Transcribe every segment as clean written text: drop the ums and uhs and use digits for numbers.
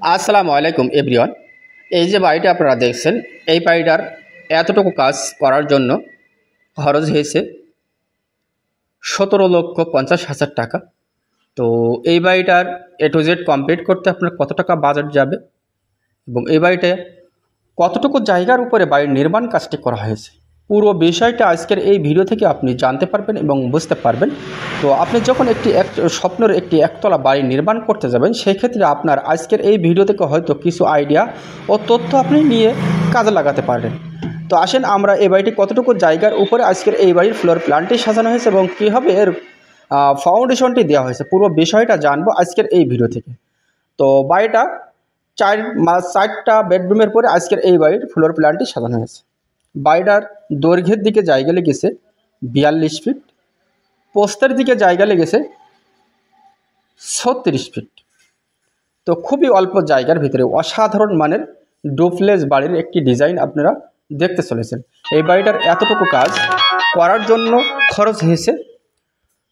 আসসালামু আলাইকুম এভরিওয়ান। এই যে বাড়িটা আপনারা দেখছেন, এই বাড়িটার এতটুকু কাজ করার জন্য খরচ হয়েছে ১৭,৫০,০০০ টাকা। তো এই বাড়িটার A to Z কমপ্লিট করতে আপনার কত টাকা বাজেট যাবে এবং এই বাড়িটা কতটুকু জায়গার উপরে বাড়ির নির্মাণ কাজটি করা হয়েছে, পুরো বিষয়টা আজকের এই ভিডিও থেকে আপনি জানতে পারবেন এবং বুঝতে পারবেন। তো আপনি যখন স্বপ্নের একটি একতলা বাড়ি নির্মাণ করতে যাবেন, সেই ক্ষেত্রে আপনার আজকের এই ভিডিও থেকে হয়তো কিছু আইডিয়া ও তথ্য আপনি নিয়ে কাজে লাগাতে পারবেন। তো আসেন আমরা এই বাড়িটি কতটুকু জায়গার উপরে আজকের এই বাড়ির ফ্লোর প্ল্যানটি সাজানো হয়েছে এবং কীভাবে এর ফাউন্ডেশনটি দেওয়া হয়েছে, পুরো বিষয়টা জানবো আজকের এই ভিডিও থেকে। তো বাড়িটা চারটা বেডরুমের পরে আজকের এই বাড়ির ফ্লোর প্ল্যানটি সাজানো হয়েছে। বাড়িটার দৈর্ঘ্যের দিকে জায়গা লেগেছে ৪২ ফিট, প্রস্থের দিকে জায়গা লেগেছে ৩৬ ফিট। তো খুবই অল্প জায়গার ভিতরে অসাধারণ মানের ডুপ্লেক্স বাড়ির একটি ডিজাইন আপনারা দেখতে চলেছেন। এই বাড়িটার এতটুকু কাজ করার জন্য খরচ হয়েছে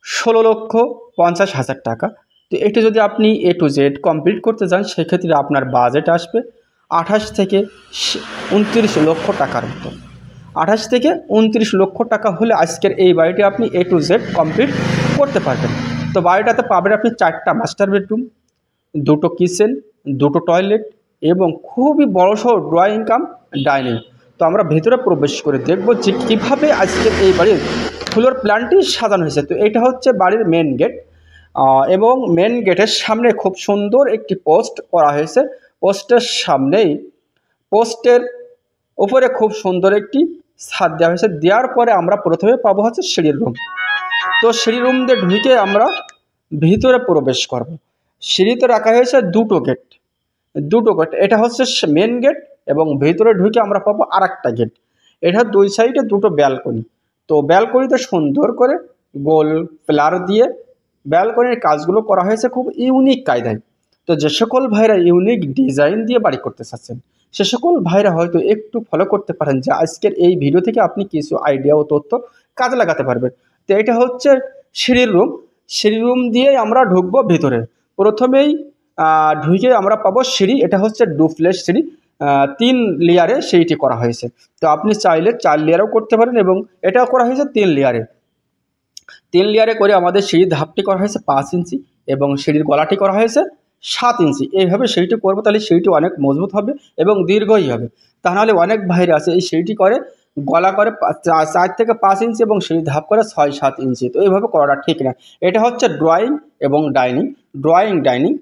১৬,৫০,০০০ টাকা। তো এটি যদি আপনি A to Z কমপ্লিট করতে চান, সেক্ষেত্রে আপনার বাজেট আসবে ২৮ থেকে ২৯ লক্ষ টাকার মতো। ২৮ থেকে ২৯ লক্ষ টাকা হলে আজকের এই বাড়িটি আপনি A to Z কমপ্লিট করতে পারবেন। তো বাড়িটাতে পাবেন আপনি 4টা মাস্টার বেডরুম, 2টো কিচেন, 2টো টয়লেট এবং খুবই বড়সড় ড্রয়িং কাম ডাইনিং। তো আমরা ভেতরে প্রবেশ করে দেখব যে কীভাবে আজকের এই বাড়ির ফ্লোর প্ল্যানটি সাজানো হয়েছে। তো এটা হচ্ছে বাড়ির মেন গেট এবং মেন গেটের সামনে খুব সুন্দর একটি পোস্ট করা হয়েছে। পোস্টের উপরে খুব সুন্দর একটি ছাদ দেওয়া হয়েছে। দেওয়ার পরে আমরা প্রথমে পাবো হচ্ছে সিঁড়ির রুম। তো সিঁড়ি রুম দিয়ে ঢুকে আমরা ভিতরে প্রবেশ করব। সিঁড়িতে রাখা হয়েছে দুটো গেট। এটা হচ্ছে মেন গেট এবং ভিতরে ঢুকে আমরা পাবো আরেকটা গেট। এটা দুই সাইডে দুটো ব্যালকনি। তো ব্যালকনিতে সুন্দর করে গোল পিলার দিয়ে ব্যালকনির কাজগুলো করা হয়েছে খুব ইউনিক কায়দায়। তো যে সকল ভাইরা ইউনিক ডিজাইন দিয়ে বাড়ি করতে চাচ্ছেন, সে সকল ভাইরা হয়তো একটু ফলো করতে পারেন যে আজকের এই ভিডিও থেকে আপনি কিছু আইডিয়া ও তথ্য কাজে লাগাতে পারবেন। তো এটা হচ্ছে সিঁড়ির রুম। সিঁড়ি রুম দিয়ে আমরা ঢুকবো ভিতরে। প্রথমেই ঢুকে আমরা পাবো সিঁড়ি। এটা হচ্ছে ডুপ্লেক্স সিঁড়ি, 3 লেয়ারে সেইটি করা হয়েছে। তো আপনি চাইলে 4 লেয়ারও করতে পারেন এবং এটাও করা হয়েছে 3 লেয়ারে। 3 লেয়ারে করে আমাদের সিঁড়ির ধাপটি করা হয়েছে 5 ইঞ্চি এবং সিঁড়ির গলাটি করা হয়েছে 7 ইঞ্চি। এইভাবে সিঁড়িটি করবো, তাহলে সিঁড়িটি অনেক মজবুত হবে এবং দীর্ঘই হবে। তা নাহলে অনেক ভাইরা আছে এই সিঁড়িটি করে গলা করে 4 থেকে 5 ইঞ্চি এবং সিঁড়ি ধাপ করে 6-7 ইঞ্চি। তো এইভাবে করাটা ঠিক না। এটা হচ্ছে ড্রয়িং ডাইনিং।